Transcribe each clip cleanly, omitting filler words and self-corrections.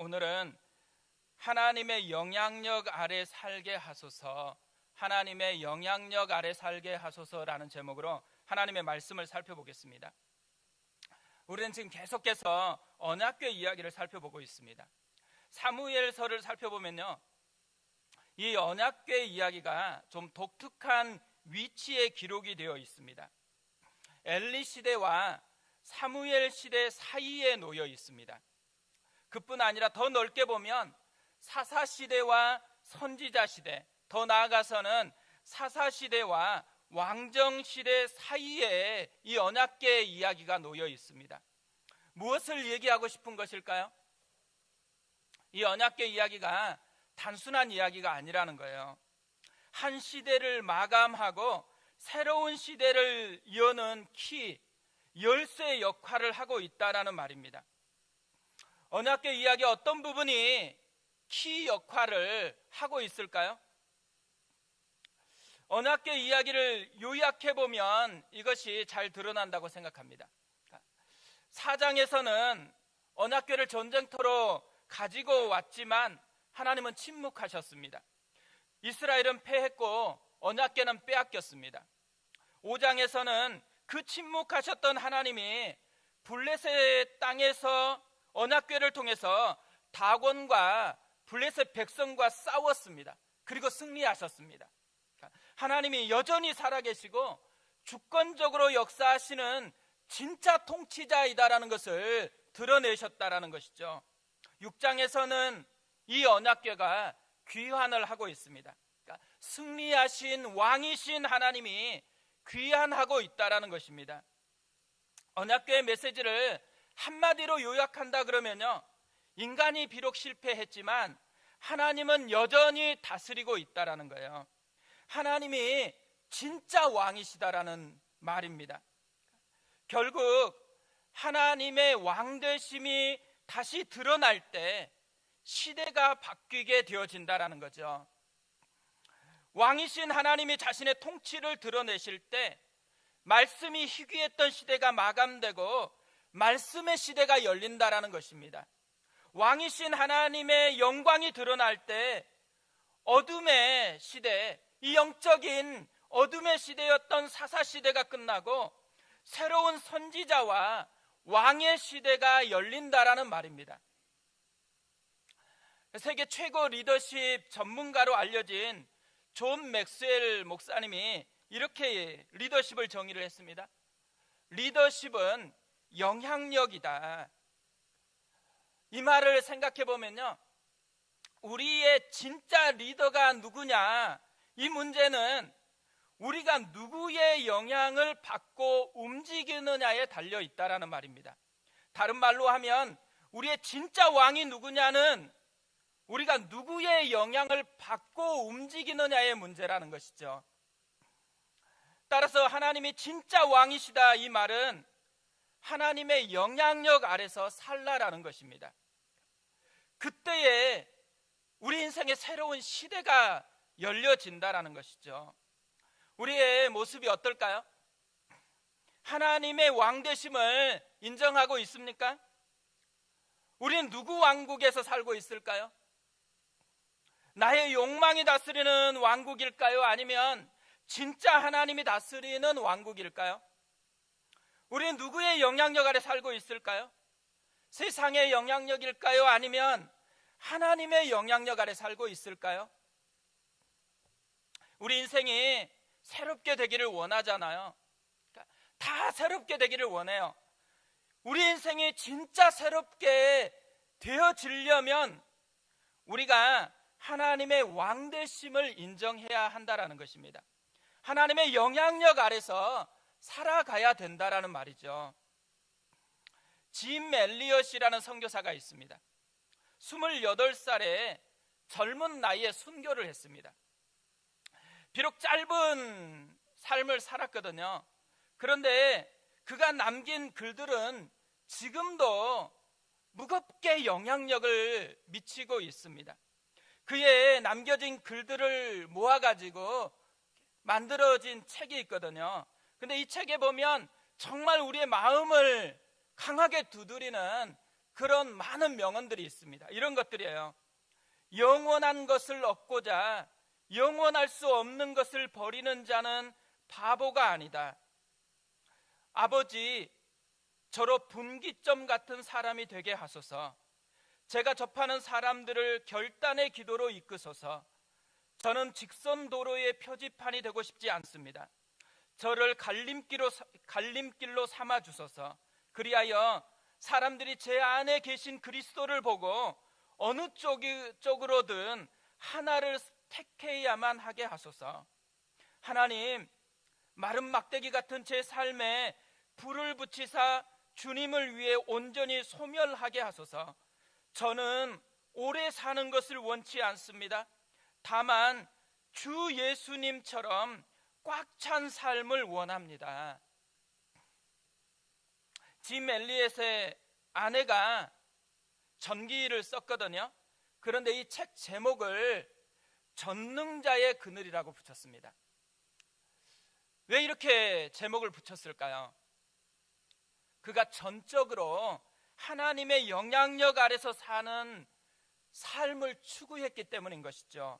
오늘은 하나님의 영향력 아래 살게 하소서, 하나님의 영향력 아래 살게 하소서라는 제목으로 하나님의 말씀을 살펴보겠습니다. 우리는 지금 계속해서 언약궤 이야기를 살펴보고 있습니다. 사무엘서를 살펴보면요, 이 언약궤 이야기가 좀 독특한 위치에 기록이 되어 있습니다. 엘리 시대와 사무엘 시대 사이에 놓여 있습니다. 그뿐 아니라 더 넓게 보면 사사 시대와 선지자 시대, 더 나아가서는 사사 시대와 왕정 시대 사이에 이 언약궤 이야기가 놓여 있습니다. 무엇을 얘기하고 싶은 것일까요? 이 언약궤 이야기가 단순한 이야기가 아니라는 거예요. 한 시대를 마감하고 새로운 시대를 여는 키, 열쇠 역할을 하고 있다라는 말입니다. 언약궤 이야기 어떤 부분이 키 역할을 하고 있을까요? 언약궤 이야기를 요약해보면 이것이 잘 드러난다고 생각합니다. 4장에서는 언약궤를 전쟁터로 가지고 왔지만 하나님은 침묵하셨습니다. 이스라엘은 패했고 언약궤는 빼앗겼습니다. 5장에서는 그 침묵하셨던 하나님이 블레셋 땅에서 언약궤를 통해서 다곤과 블레셋 백성과 싸웠습니다. 그리고 승리하셨습니다. 하나님이 여전히 살아계시고 주권적으로 역사하시는 진짜 통치자이다라는 것을 드러내셨다라는 것이죠. 6장에서는 이 언약궤가 귀환을 하고 있습니다. 그러니까 승리하신 왕이신 하나님이 귀환하고 있다라는 것입니다. 언약궤의 메시지를 한마디로 요약한다 그러면요, 인간이 비록 실패했지만 하나님은 여전히 다스리고 있다라는 거예요. 하나님이 진짜 왕이시다라는 말입니다. 결국 하나님의 왕되심이 다시 드러날 때 시대가 바뀌게 되어진다라는 거죠. 왕이신 하나님이 자신의 통치를 드러내실 때 말씀이 희귀했던 시대가 마감되고 말씀의 시대가 열린다라는 것입니다. 왕이신 하나님의 영광이 드러날 때 어둠의 시대, 이 영적인 어둠의 시대였던 사사 시대가 끝나고 새로운 선지자와 왕의 시대가 열린다라는 말입니다. 세계 최고 리더십 전문가로 알려진 존 맥스웰 목사님이 이렇게 리더십을 정의를 했습니다. 리더십은 영향력이다. 이 말을 생각해 보면요, 우리의 진짜 리더가 누구냐, 이 문제는 우리가 누구의 영향을 받고 움직이느냐에 달려 있다라는 말입니다. 다른 말로 하면 우리의 진짜 왕이 누구냐는 우리가 누구의 영향을 받고 움직이느냐의 문제라는 것이죠. 따라서 하나님이 진짜 왕이시다, 이 말은 하나님의 영향력 아래서 살라라는 것입니다. 그때에 우리 인생의 새로운 시대가 열려진다라는 것이죠. 우리의 모습이 어떨까요? 하나님의 왕되심을 인정하고 있습니까? 우리는 누구 왕국에서 살고 있을까요? 나의 욕망이 다스리는 왕국일까요? 아니면 진짜 하나님이 다스리는 왕국일까요? 우리는 누구의 영향력 아래 살고 있을까요? 세상의 영향력일까요? 아니면 하나님의 영향력 아래 살고 있을까요? 우리 인생이 새롭게 되기를 원하잖아요. 다 새롭게 되기를 원해요. 우리 인생이 진짜 새롭게 되어지려면 우리가 하나님의 왕되심을 인정해야 한다라는 것입니다. 하나님의 영향력 아래서 살아가야 된다라는 말이죠. 짐 엘리엇이라는 선교사가 있습니다. 28살에 젊은 나이에 순교를 했습니다. 비록 짧은 삶을 살았거든요. 그런데 그가 남긴 글들은 지금도 무겁게 영향력을 미치고 있습니다. 그의 남겨진 글들을 모아가지고 만들어진 책이 있거든요. 근데 이 책에 보면 정말 우리의 마음을 강하게 두드리는 그런 많은 명언들이 있습니다. 이런 것들이에요. 영원한 것을 얻고자 영원할 수 없는 것을 버리는 자는 바보가 아니다. 아버지, 저로 분기점 같은 사람이 되게 하소서. 제가 접하는 사람들을 결단의 기도로 이끄소서. 저는 직선 도로의 표지판이 되고 싶지 않습니다. 저를 갈림길로 삼아 주소서. 그리하여 사람들이 제 안에 계신 그리스도를 보고 어느 쪽으로든 하나를 택해야만 하게 하소서. 하나님, 마른 막대기 같은 제 삶에 불을 붙이사 주님을 위해 온전히 소멸하게 하소서. 저는 오래 사는 것을 원치 않습니다. 다만 주 예수님처럼 꽉 찬 삶을 원합니다. 짐 엘리엇의 아내가 전기를 썼거든요. 그런데 이 책 제목을 전능자의 그늘이라고 붙였습니다. 왜 이렇게 제목을 붙였을까요? 그가 전적으로 하나님의 영향력 아래서 사는 삶을 추구했기 때문인 것이죠.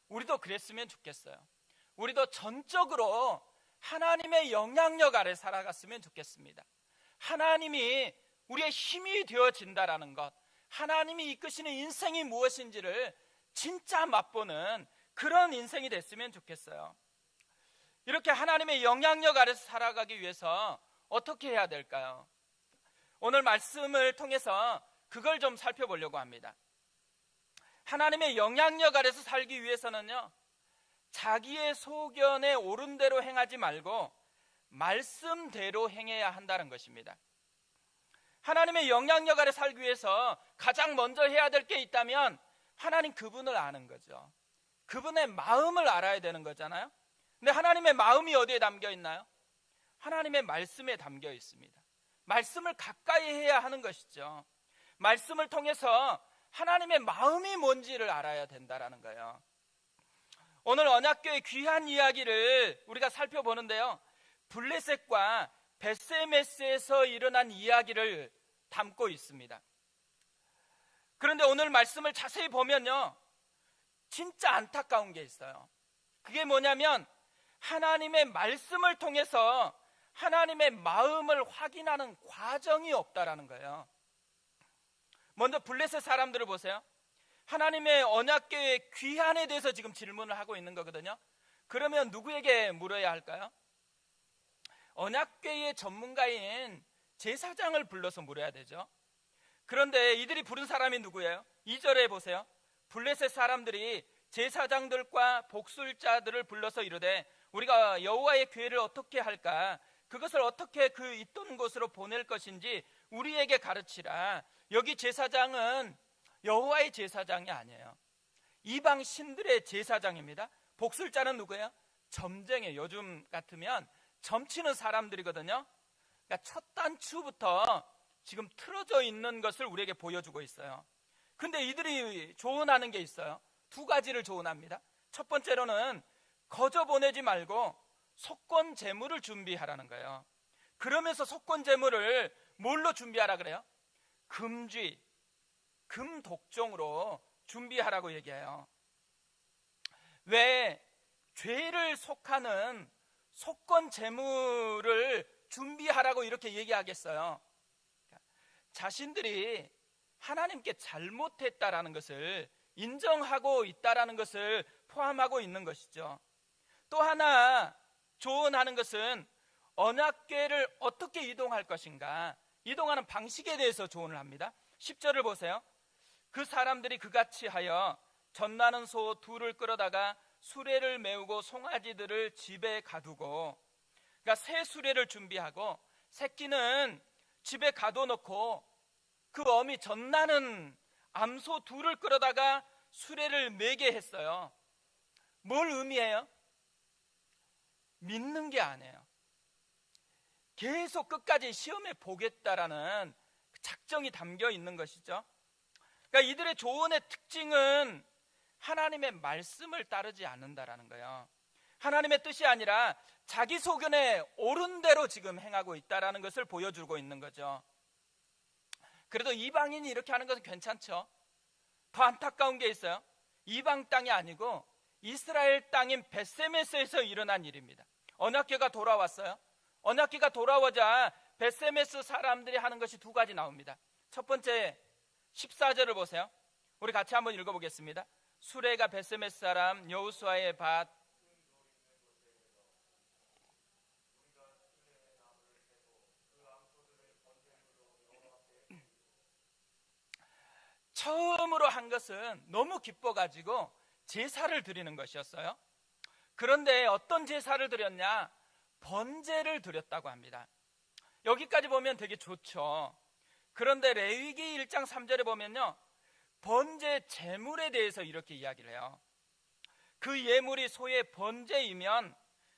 우리도 그랬으면 좋겠어요. 우리도 전적으로 하나님의 영향력 아래 살아갔으면 좋겠습니다. 하나님이 우리의 힘이 되어진다라는 것, 하나님이 이끄시는 인생이 무엇인지를 진짜 맛보는 그런 인생이 됐으면 좋겠어요. 이렇게 하나님의 영향력 아래서 살아가기 위해서 어떻게 해야 될까요? 오늘 말씀을 통해서 그걸 좀 살펴보려고 합니다. 하나님의 영향력 아래서 살기 위해서는요, 자기의 소견에 옳은 대로 행하지 말고 말씀대로 행해야 한다는 것입니다. 하나님의 영향력 아래 살기 위해서 가장 먼저 해야 될 게 있다면 하나님 그분을 아는 거죠. 그분의 마음을 알아야 되는 거잖아요. 근데 하나님의 마음이 어디에 담겨 있나요? 하나님의 말씀에 담겨 있습니다. 말씀을 가까이 해야 하는 것이죠. 말씀을 통해서 하나님의 마음이 뭔지를 알아야 된다는 거예요. 오늘 언약교의 귀한 이야기를 우리가 살펴보는데요, 블레셋과 베세메스에서 일어난 이야기를 담고 있습니다. 그런데 오늘 말씀을 자세히 보면요, 진짜 안타까운 게 있어요. 그게 뭐냐면 하나님의 말씀을 통해서 하나님의 마음을 확인하는 과정이 없다라는 거예요. 먼저 블레셋 사람들을 보세요. 하나님의 언약궤의 귀한에 대해서 지금 질문을 하고 있는 거거든요. 그러면 누구에게 물어야 할까요? 언약궤의 전문가인 제사장을 불러서 물어야 되죠. 그런데 이들이 부른 사람이 누구예요? 2절에 보세요. 블레셋 사람들이 제사장들과 복술자들을 불러서 이르되 우리가 여호와의 궤를 어떻게 할까? 그것을 어떻게 그 있던 곳으로 보낼 것인지 우리에게 가르치라. 여기 제사장은 여호와의 제사장이 아니에요. 이방 신들의 제사장입니다. 복술자는 누구예요? 점쟁이, 요즘 같으면 점치는 사람들이거든요. 그러니까 첫 단추부터 지금 틀어져 있는 것을 우리에게 보여주고 있어요. 근데 이들이 조언하는 게 있어요. 두 가지를 조언합니다. 첫 번째로는 거저 보내지 말고 속건 제물을 준비하라는 거예요. 그러면서 속건 제물을 뭘로 준비하라 그래요? 금쥐, 금독종으로 준비하라고 얘기해요. 왜 죄를 속하는 속건 제물을 준비하라고 이렇게 얘기하겠어요? 자신들이 하나님께 잘못했다라는 것을 인정하고 있다라는 것을 포함하고 있는 것이죠. 또 하나 조언하는 것은 언약궤를 어떻게 이동할 것인가, 이동하는 방식에 대해서 조언을 합니다. 10절을 보세요. 그 사람들이 그같이 하여 젖나는 소 둘을 끌어다가 수레를 메우고 송아지들을 집에 가두고, 그러니까 새 수레를 준비하고 새끼는 집에 가둬놓고 그 어미 젖나는 암소 둘을 끌어다가 수레를 메게 했어요. 뭘 의미해요? 믿는 게 아니에요. 계속 끝까지 시험해 보겠다라는 작정이 담겨 있는 것이죠. 그러니까 이들의 조언의 특징은 하나님의 말씀을 따르지 않는다라는 거예요. 하나님의 뜻이 아니라 자기 소견에 옳은 대로 지금 행하고 있다라는 것을 보여주고 있는 거죠. 그래도 이방인이 이렇게 하는 것은 괜찮죠. 더 안타까운 게 있어요. 이방 땅이 아니고 이스라엘 땅인 벳세메스에서 일어난 일입니다. 언약궤가 돌아왔어요. 언약궤가 돌아오자 벳세메스 사람들이 하는 것이 두 가지 나옵니다. 첫 번째 14절을 보세요. 우리 같이 한번 읽어보겠습니다. 수레가 벳세메스 사람 여호수아의 밭 처음으로 한 것은 너무 기뻐가지고 제사를 드리는 것이었어요. 그런데 어떤 제사를 드렸냐? 번제를 드렸다고 합니다. 여기까지 보면 되게 좋죠. 그런데 레위기 1장 3절에 보면요, 번제 제물에 대해서 이렇게 이야기를 해요. 그 예물이 소의 번제이면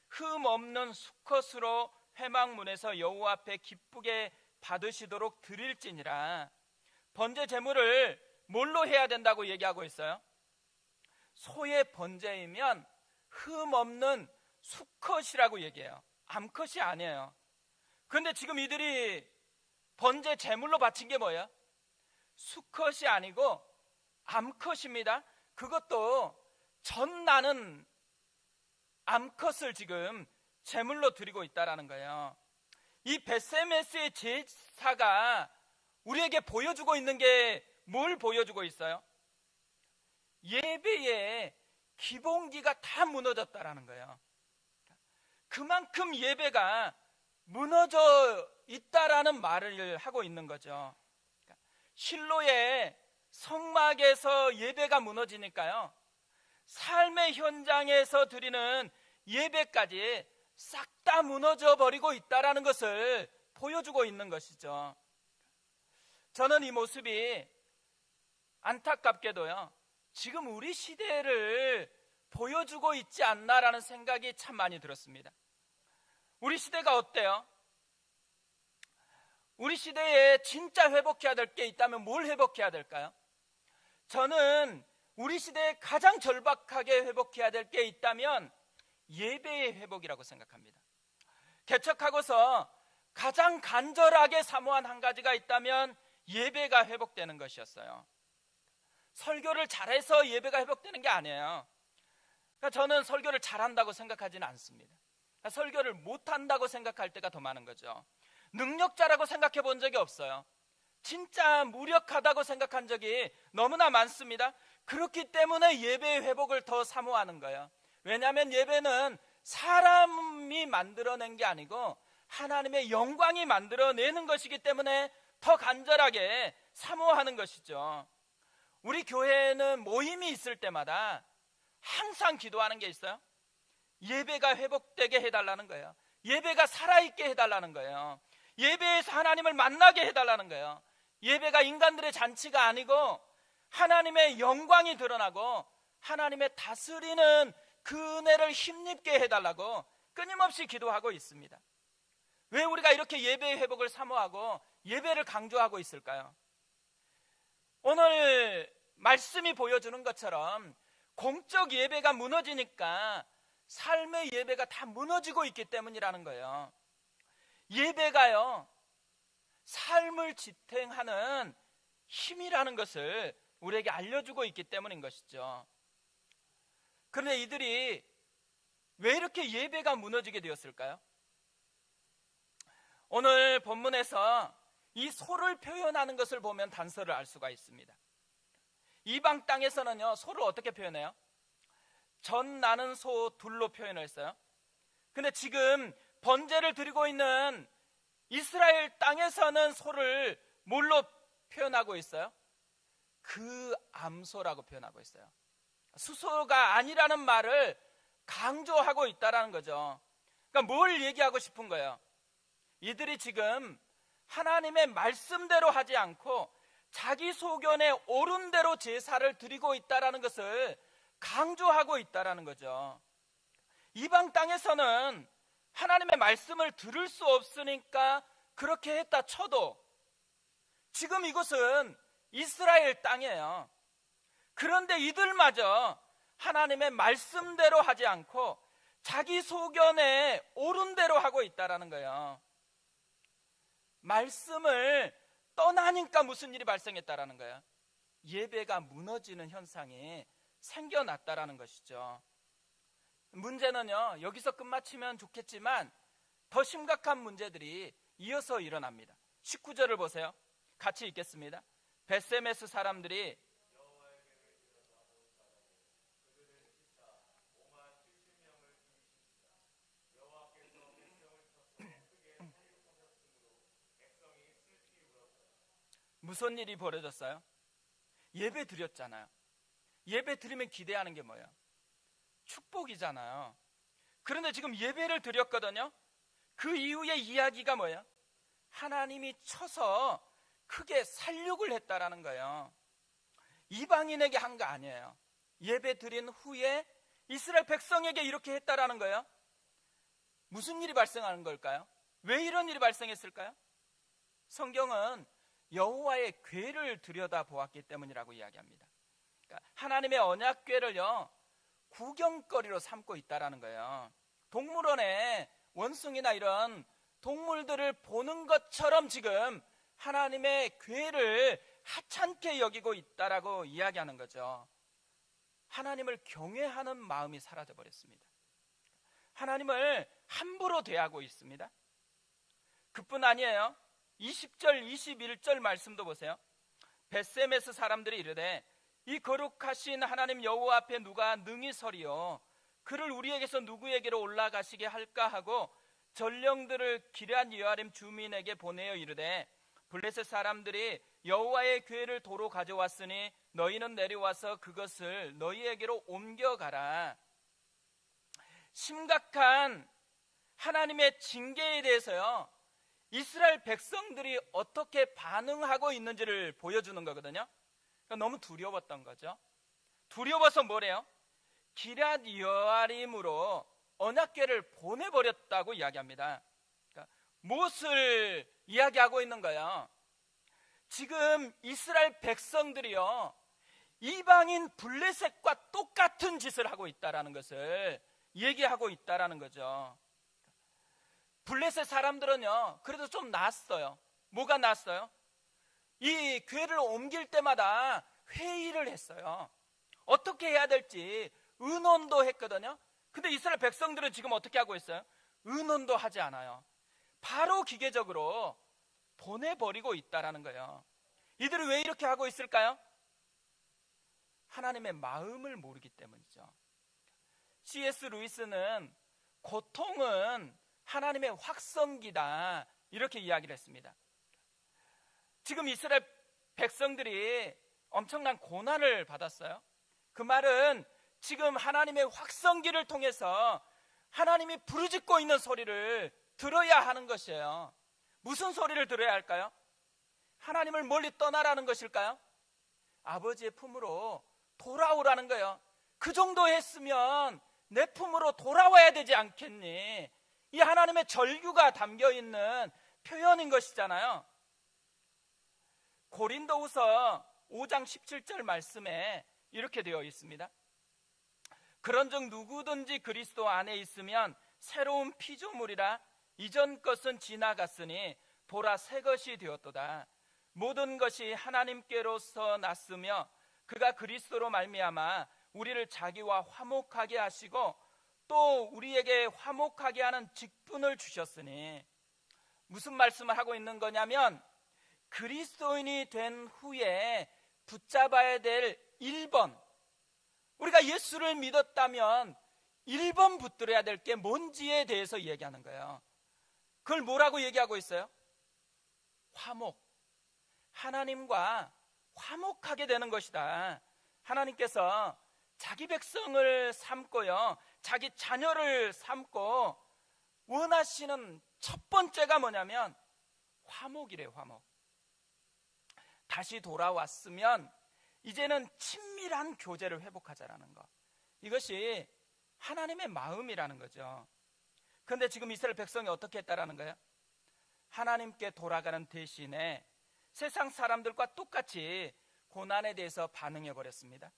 흠 없는 수컷으로 회막문에서 여호와 앞에 기쁘게 받으시도록 드릴지니라. 번제 제물을 뭘로 해야 된다고 얘기하고 있어요? 소의 번제이면 흠 없는 수컷이라고 얘기해요. 암컷이 아니에요. 그런데 지금 이들이 번제 제물로 바친 게 뭐예요? 수컷이 아니고 암컷입니다. 그것도 전 나는 암컷을 지금 제물로 드리고 있다라는 거예요. 이 벳세메스의 제사가 우리에게 보여주고 있는 게 뭘 보여주고 있어요? 예배의 기본기가 다 무너졌다라는 거예요. 그만큼 예배가 무너져 있다라는 말을 하고 있는 거죠. 실로의 성막에서 예배가 무너지니까요, 삶의 현장에서 드리는 예배까지 싹 다 무너져 버리고 있다라는 것을 보여주고 있는 것이죠. 저는 이 모습이 안타깝게도요, 지금 우리 시대를 보여주고 있지 않나라는 생각이 참 많이 들었습니다. 우리 시대가 어때요? 우리 시대에 진짜 회복해야 될 게 있다면 뭘 회복해야 될까요? 저는 우리 시대에 가장 절박하게 회복해야 될 게 있다면 예배의 회복이라고 생각합니다. 개척하고서 가장 간절하게 사모한 한 가지가 있다면 예배가 회복되는 것이었어요. 설교를 잘해서 예배가 회복되는 게 아니에요. 그러니까 저는 설교를 잘한다고 생각하지는 않습니다. 그러니까 설교를 못한다고 생각할 때가 더 많은 거죠. 능력자라고 생각해 본 적이 없어요. 진짜 무력하다고 생각한 적이 너무나 많습니다. 그렇기 때문에 예배의 회복을 더 사모하는 거예요. 왜냐하면 예배는 사람이 만들어낸 게 아니고 하나님의 영광이 만들어내는 것이기 때문에 더 간절하게 사모하는 것이죠. 우리 교회는 모임이 있을 때마다 항상 기도하는 게 있어요. 예배가 회복되게 해달라는 거예요. 예배가 살아있게 해달라는 거예요. 예배에서 하나님을 만나게 해달라는 거예요. 예배가 인간들의 잔치가 아니고 하나님의 영광이 드러나고 하나님의 다스리는 그 은혜를 힘입게 해달라고 끊임없이 기도하고 있습니다. 왜 우리가 이렇게 예배의 회복을 사모하고 예배를 강조하고 있을까요? 오늘 말씀이 보여주는 것처럼 공적 예배가 무너지니까 삶의 예배가 다 무너지고 있기 때문이라는 거예요. 예배가요, 삶을 지탱하는 힘이라는 것을 우리에게 알려주고 있기 때문인 것이죠. 그런데 이들이 왜 이렇게 예배가 무너지게 되었을까요? 오늘 본문에서 이 소를 표현하는 것을 보면 단서를 알 수가 있습니다. 이방 땅에서는요, 소를 어떻게 표현해요? 전 나는 소 둘로 표현을 했어요. 근데 지금 번제를 드리고 있는 이스라엘 땅에서는 소를 뭘로 표현하고 있어요? 그 암소라고 표현하고 있어요. 수소가 아니라는 말을 강조하고 있다는 거죠. 그러니까 뭘 얘기하고 싶은 거예요? 이들이 지금 하나님의 말씀대로 하지 않고 자기 소견에 옳은 대로 제사를 드리고 있다는 것을 강조하고 있다는 거죠. 이방 땅에서는 하나님의 말씀을 들을 수 없으니까 그렇게 했다 쳐도 지금 이곳은 이스라엘 땅이에요. 그런데 이들마저 하나님의 말씀대로 하지 않고 자기 소견에 옳은 대로 하고 있다는 거예요. 말씀을 떠나니까 무슨 일이 발생했다라는 거예요? 예배가 무너지는 현상이 생겨났다라는 것이죠. 문제는요, 여기서 끝마치면 좋겠지만 더 심각한 문제들이 이어서 일어납니다. 19절을 보세요. 같이 읽겠습니다. 벳세메스 사람들이 무슨 일이 벌어졌어요? 예배 드렸잖아요. 예배 드리면 기대하는 게 뭐예요? 축복이잖아요. 그런데 지금 예배를 드렸거든요. 그 이후의 이야기가 뭐예요? 하나님이 쳐서 크게 살육을 했다라는 거예요. 이방인에게 한 거 아니에요. 예배 드린 후에 이스라엘 백성에게 이렇게 했다라는 거예요. 무슨 일이 발생하는 걸까요? 왜 이런 일이 발생했을까요? 성경은 여호와의 궤를 들여다보았기 때문이라고 이야기합니다. 그러니까 하나님의 언약궤를요, 구경거리로 삼고 있다라는 거예요. 동물원에 원숭이나 이런 동물들을 보는 것처럼 지금 하나님의 궤를 하찮게 여기고 있다라고 이야기하는 거죠. 하나님을 경외하는 마음이 사라져 버렸습니다. 하나님을 함부로 대하고 있습니다. 그뿐 아니에요. 20절 21절 말씀도 보세요. 벳세메스 사람들이 이르되 이 거룩하신 하나님 여호와 앞에 누가 능히 서리요 그를 우리에게서 누구에게로 올라가시게 할까 하고 전령들을 기럇 여아림 주민에게 보내어 이르되 블레셋 사람들이 여호와의 궤를 도로 가져왔으니 너희는 내려와서 그것을 너희에게로 옮겨가라. 심각한 하나님의 징계에 대해서요, 이스라엘 백성들이 어떻게 반응하고 있는지를 보여주는 거거든요. 그러니까 너무 두려웠던 거죠. 두려워서 뭐래요? 기럇 여아림으로 언약궤를 보내버렸다고 이야기합니다. 그러니까 무엇을 이야기하고 있는 거예요? 지금 이스라엘 백성들이요, 이방인 블레셋과 똑같은 짓을 하고 있다라는 것을 얘기하고 있다라는 거죠. 블레셋 사람들은요, 그래도 좀 낫어요. 뭐가 낫어요? 이 궤를 옮길 때마다 회의를 했어요. 어떻게 해야 될지 의논도 했거든요. 근데 이스라엘 백성들은 지금 어떻게 하고 있어요? 의논도 하지 않아요. 바로 기계적으로 보내버리고 있다라는 거예요. 이들이 왜 이렇게 하고 있을까요? 하나님의 마음을 모르기 때문이죠. C.S. 루이스는 고통은 하나님의 확성기다, 이렇게 이야기를 했습니다. 지금 이스라엘 백성들이 엄청난 고난을 받았어요. 그 말은 지금 하나님의 확성기를 통해서 하나님이 부르짖고 있는 소리를 들어야 하는 것이에요. 무슨 소리를 들어야 할까요? 하나님을 멀리 떠나라는 것일까요? 아버지의 품으로 돌아오라는 거예요. 그 정도 했으면 내 품으로 돌아와야 되지 않겠니? 이 하나님의 절규가 담겨있는 표현인 것이잖아요. 고린도후서 5장 17절 말씀에 이렇게 되어 있습니다. 그런즉 누구든지 그리스도 안에 있으면 새로운 피조물이라 이전 것은 지나갔으니 보라 새 것이 되었도다. 모든 것이 하나님께로서 났으며 그가 그리스도로 말미암아 우리를 자기와 화목하게 하시고 또 우리에게 화목하게 하는 직분을 주셨으니, 무슨 말씀을 하고 있는 거냐면 그리스도인이 된 후에 붙잡아야 될 1번, 우리가 예수를 믿었다면 1번 붙들어야 될 게 뭔지에 대해서 얘기하는 거예요. 그걸 뭐라고 얘기하고 있어요? 화목. 하나님과 화목하게 되는 것이다. 하나님께서 자기 백성을 삼고요, 자기 자녀를 삼고 원하시는 첫 번째가 뭐냐면 화목이래요. 화목. 다시 돌아왔으면 이제는 친밀한 교제를 회복하자라는 것, 이것이 하나님의 마음이라는 거죠. 그런데 지금 이스라엘 백성이 어떻게 했다라는 거예요? 하나님께 돌아가는 대신에 세상 사람들과 똑같이 고난에 대해서 반응해 버렸습니다.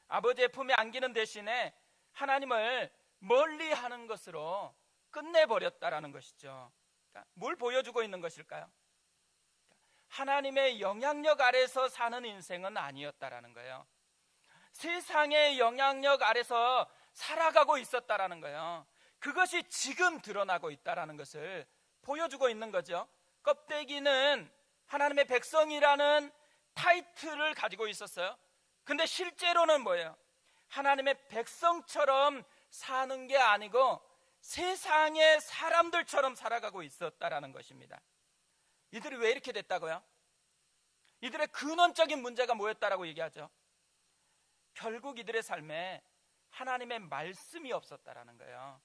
아버지의 품에 안기는 대신에 하나님을 멀리하는 것으로 끝내버렸다라는 것이죠. 그러니까 뭘 보여주고 있는 것일까요? 하나님의 영향력 아래서 사는 인생은 아니었다라는 거예요. 세상의 영향력 아래서 살아가고 있었다라는 거예요. 그것이 지금 드러나고 있다라는 것을 보여주고 있는 거죠. 껍데기는 하나님의 백성이라는 타이틀을 가지고 있었어요. 근데 실제로는 뭐예요? 하나님의 백성처럼 사는 게 아니고 세상의 사람들처럼 살아가고 있었다라는 것입니다. 이들이 왜 이렇게 됐다고요? 이들의 근원적인 문제가 뭐였다라고 얘기하죠? 결국 이들의 삶에 하나님의 말씀이 없었다라는 거예요.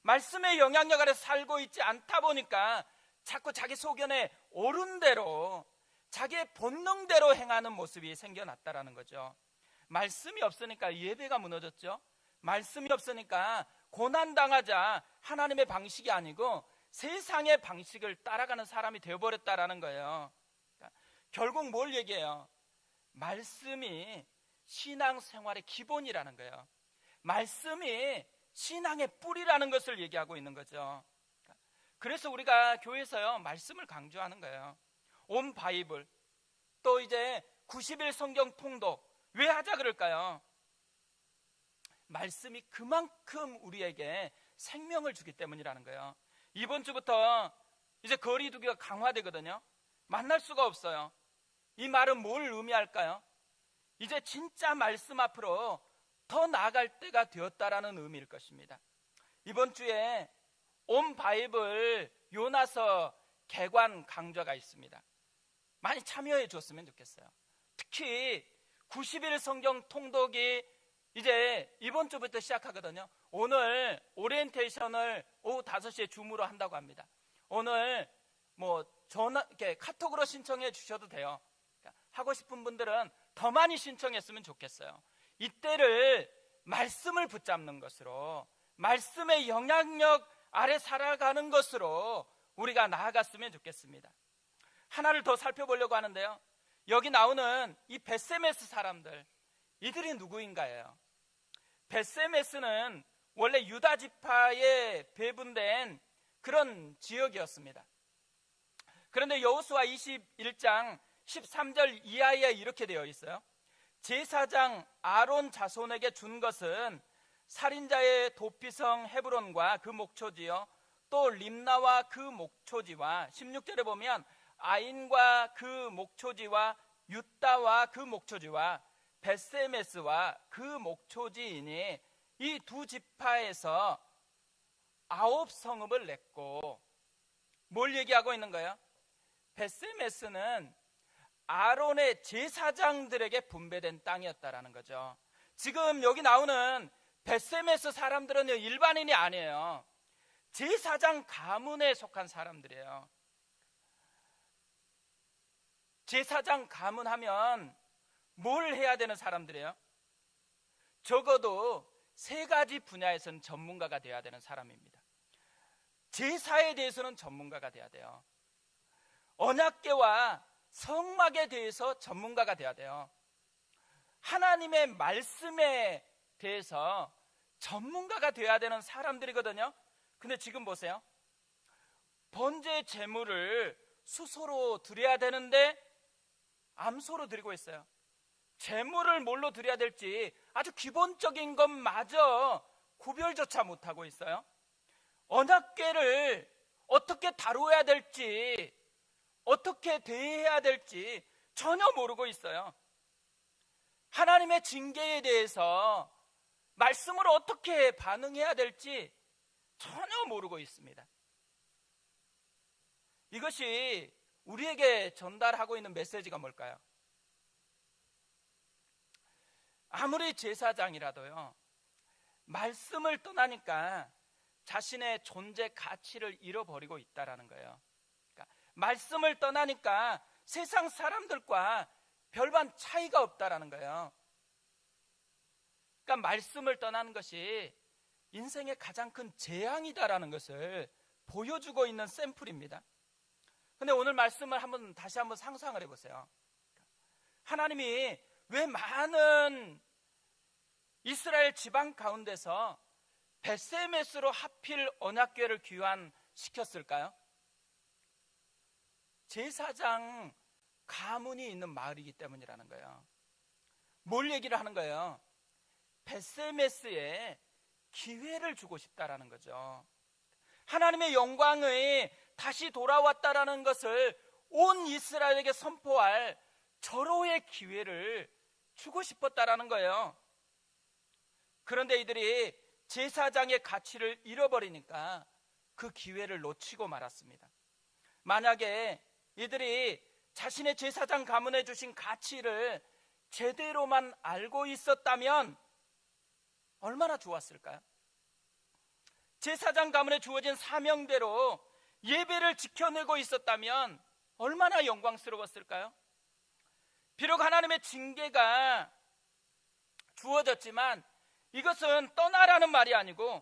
말씀의 영향력 아래 살고 있지 않다 보니까 자꾸 자기 소견에 옳은 대로 자기의 본능대로 행하는 모습이 생겨났다라는 거죠. 말씀이 없으니까 예배가 무너졌죠. 말씀이 없으니까 고난당하자 하나님의 방식이 아니고 세상의 방식을 따라가는 사람이 되어버렸다라는 거예요. 그러니까 결국 뭘 얘기해요? 말씀이 신앙생활의 기본이라는 거예요. 말씀이 신앙의 뿌리라는 것을 얘기하고 있는 거죠. 그래서 우리가 교회에서요 말씀을 강조하는 거예요. 온 바이블, 또 이제 90일 성경 통독 왜 하자 그럴까요? 말씀이 그만큼 우리에게 생명을 주기 때문이라는 거예요. 이번 주부터 이제 거리두기가 강화되거든요. 만날 수가 없어요. 이 말은 뭘 의미할까요? 이제 진짜 말씀 앞으로 더 나아갈 때가 되었다라는 의미일 것입니다. 이번 주에 온 바이블 요나서 개관 강좌가 있습니다. 많이 참여해 줬으면 좋겠어요. 특히 90일 성경 통독이 이제 이번 주부터 시작하거든요. 오늘 오리엔테이션을 오후 5시에 줌으로 한다고 합니다. 오늘 뭐 전화, 이렇게 카톡으로 신청해 주셔도 돼요. 하고 싶은 분들은 더 많이 신청했으면 좋겠어요. 이때를 말씀을 붙잡는 것으로, 말씀의 영향력 아래 살아가는 것으로 우리가 나아갔으면 좋겠습니다. 하나를 더 살펴보려고 하는데요. 여기 나오는 이 벳세메스 사람들, 이들이 누구인가요? 벳세메스는 원래 유다 지파에 배분된 그런 지역이었습니다. 그런데 여호수아 21장 13절 이하에 이렇게 되어 있어요. 제사장 아론 자손에게 준 것은 살인자의 도피성 헤브론과 그 목초지요, 또 림나와 그 목초지와 16절에 보면 아인과 그 목초지와 유다와 그 목초지와 벳세메스와 그 목초지이니 이 두 지파에서 9성읍을 냈고, 뭘 얘기하고 있는 거예요? 벳세메스는 아론의 제사장들에게 분배된 땅이었다라는 거죠. 지금 여기 나오는 벳세메스 사람들은 일반인이 아니에요. 제사장 가문에 속한 사람들이에요. 제사장 가문 하면 뭘 해야 되는 사람들이에요? 적어도 3가지 분야에서는 전문가가 되어야 되는 사람입니다. 제사에 대해서는 전문가가 되어야 돼요. 언약궤와 성막에 대해서 전문가가 되어야 돼요. 하나님의 말씀에 대해서 전문가가 되어야 되는 사람들이거든요. 근데 지금 보세요. 번제 제물을 수소로 드려야 되는데 암소로 드리고 있어요. 제물을 뭘로 드려야 될지 아주 기본적인 것마저 구별조차 못하고 있어요. 언약궤를 어떻게 다루어야 될지, 어떻게 대해야 될지 전혀 모르고 있어요. 하나님의 징계에 대해서 말씀으로 어떻게 반응해야 될지 전혀 모르고 있습니다. 이것이 우리에게 전달하고 있는 메시지가 뭘까요? 아무리 제사장이라도요, 말씀을 떠나니까 자신의 존재 가치를 잃어버리고 있다라는 거예요. 그러니까 말씀을 떠나니까 세상 사람들과 별반 차이가 없다라는 거예요. 그러니까 말씀을 떠나는 것이 인생의 가장 큰 재앙이다라는 것을 보여주고 있는 샘플입니다. 근데 오늘 말씀을 다시 한번 상상을 해보세요. 하나님이 왜 많은 이스라엘 지방 가운데서 벳세메스로 하필 언약궤를 귀환시켰을까요? 제사장 가문이 있는 마을이기 때문이라는 거예요. 뭘 얘기를 하는 거예요? 벳세메스에 기회를 주고 싶다라는 거죠. 하나님의 영광이 다시 돌아왔다라는 것을 온 이스라엘에게 선포할 절호의 기회를 주고 싶었다라는 거예요. 그런데 이들이 제사장의 가치를 잃어버리니까 그 기회를 놓치고 말았습니다. 만약에 이들이 자신의 제사장 가문에 주신 가치를 제대로만 알고 있었다면 얼마나 좋았을까요? 제사장 가문에 주어진 사명대로 예배를 지켜내고 있었다면 얼마나 영광스러웠을까요? 비록 하나님의 징계가 주어졌지만 이것은 떠나라는 말이 아니고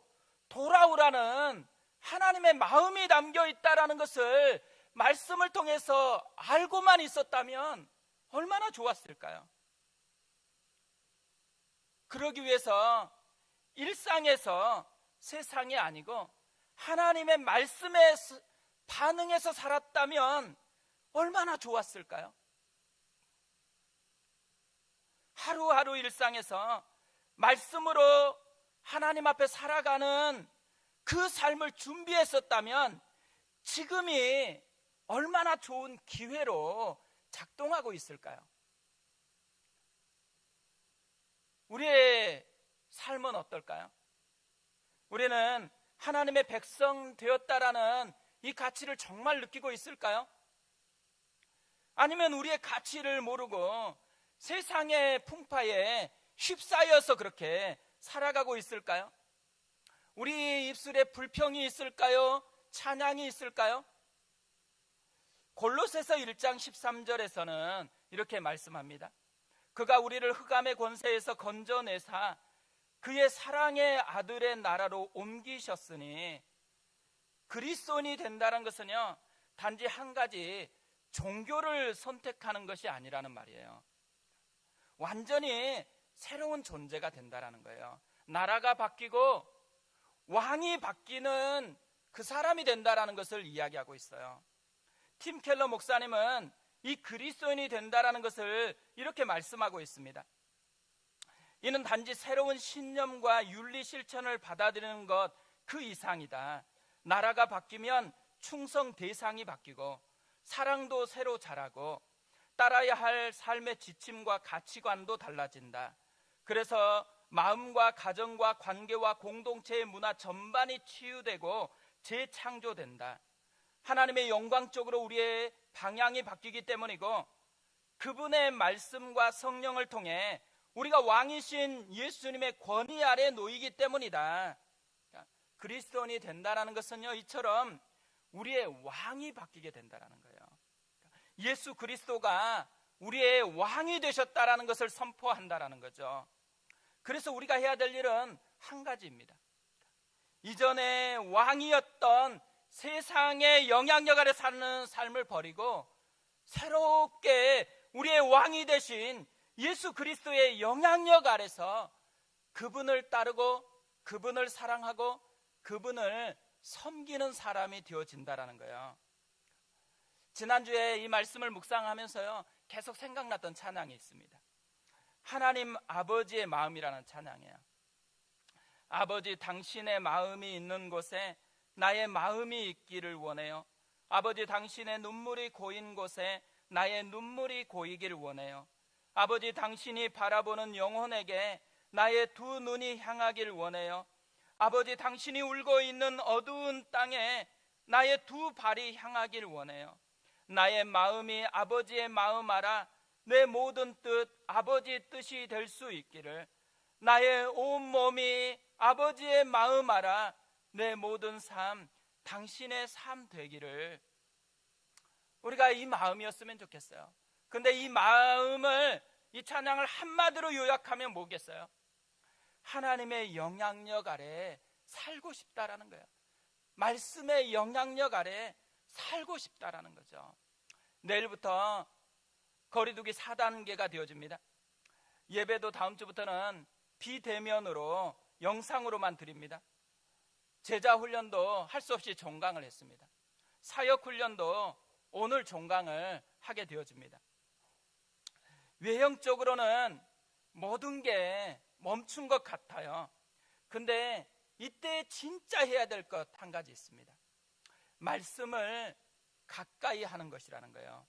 돌아오라는 하나님의 마음이 담겨 있다라는 것을 말씀을 통해서 알고만 있었다면 얼마나 좋았을까요? 그러기 위해서 일상에서 세상이 아니고 하나님의 말씀에 반응해서 살았다면 얼마나 좋았을까요? 하루하루 일상에서 말씀으로 하나님 앞에 살아가는 그 삶을 준비했었다면 지금이 얼마나 좋은 기회로 작동하고 있을까요? 우리의 삶은 어떨까요? 우리는 하나님의 백성 되었다라는 이 가치를 정말 느끼고 있을까요? 아니면 우리의 가치를 모르고 세상의 풍파에 휩싸여서 그렇게 살아가고 있을까요? 우리 입술에 불평이 있을까요? 찬양이 있을까요? 골로새서 1장 13절에서는 이렇게 말씀합니다. 그가 우리를 흑암의 권세에서 건져내사 그의 사랑의 아들의 나라로 옮기셨으니, 그리스도인이 된다는 것은요 단지 한 가지 종교를 선택하는 것이 아니라는 말이에요. 완전히 새로운 존재가 된다는 거예요. 나라가 바뀌고 왕이 바뀌는 그 사람이 된다는 것을 이야기하고 있어요. 팀 켈러 목사님은 이 그리스도인이 된다는 것을 이렇게 말씀하고 있습니다. 이는 단지 새로운 신념과 윤리 실천을 받아들이는 것 그 이상이다. 나라가 바뀌면 충성 대상이 바뀌고 사랑도 새로 자라고 따라야 할 삶의 지침과 가치관도 달라진다. 그래서 마음과 가정과 관계와 공동체의 문화 전반이 치유되고 재창조된다. 하나님의 영광 쪽으로 우리의 방향이 바뀌기 때문이고 그분의 말씀과 성령을 통해 우리가 왕이신 예수님의 권위 아래 놓이기 때문이다. 그리스도인이 된다는 것은요 이처럼 우리의 왕이 바뀌게 된다는 거예요. 예수 그리스도가 우리의 왕이 되셨다는 것을 선포한다는 거죠. 그래서 우리가 해야 될 일은 한 가지입니다. 이전에 왕이었던 세상의 영향력 아래 사는 삶을 버리고 새롭게 우리의 왕이 되신 예수 그리스도의 영향력 아래서 그분을 따르고 그분을 사랑하고 그분을 섬기는 사람이 되어진다는 거예요. 지난주에 이 말씀을 묵상하면서요 계속 생각났던 찬양이 있습니다. 하나님 아버지의 마음이라는 찬양이에요. 아버지, 당신의 마음이 있는 곳에 나의 마음이 있기를 원해요. 아버지, 당신의 눈물이 고인 곳에 나의 눈물이 고이기를 원해요. 아버지, 당신이 바라보는 영혼에게 나의 두 눈이 향하길 원해요. 아버지, 당신이 울고 있는 어두운 땅에 나의 두 발이 향하길 원해요. 나의 마음이 아버지의 마음 알아 내 모든 뜻 아버지 뜻이 될 수 있기를. 나의 온 몸이 아버지의 마음 알아 내 모든 삶 당신의 삶 되기를. 우리가 이 마음이었으면 좋겠어요. 근데 이 마음을, 이 찬양을 한마디로 요약하면 뭐겠어요? 하나님의 영향력 아래 살고 싶다라는 거예요. 말씀의 영향력 아래 살고 싶다라는 거죠. 내일부터 거리두기 4단계가 되어집니다. 예배도 다음 주부터는 비대면으로 영상으로만 드립니다. 제자 훈련도 할 수 없이 종강을 했습니다. 사역 훈련도 오늘 종강을 하게 되어집니다. 외형적으로는 모든 게 멈춘 것 같아요. 근데 이때 진짜 해야 될 것 한 가지 있습니다. 말씀을 가까이 하는 것이라는 거예요.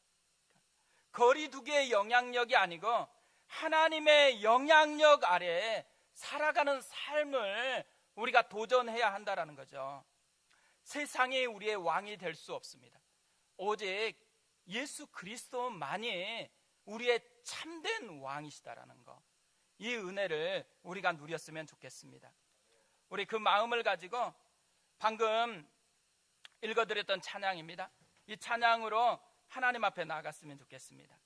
거리두기의 영향력이 아니고 하나님의 영향력 아래에 살아가는 삶을 우리가 도전해야 한다는 거죠. 세상이 우리의 왕이 될 수 없습니다. 오직 예수 그리스도만이 우리의 참된 왕이시다라는 거, 이 은혜를 우리가 누렸으면 좋겠습니다. 우리 그 마음을 가지고 방금 읽어드렸던 찬양입니다. 이 찬양으로 하나님 앞에 나아갔으면 좋겠습니다.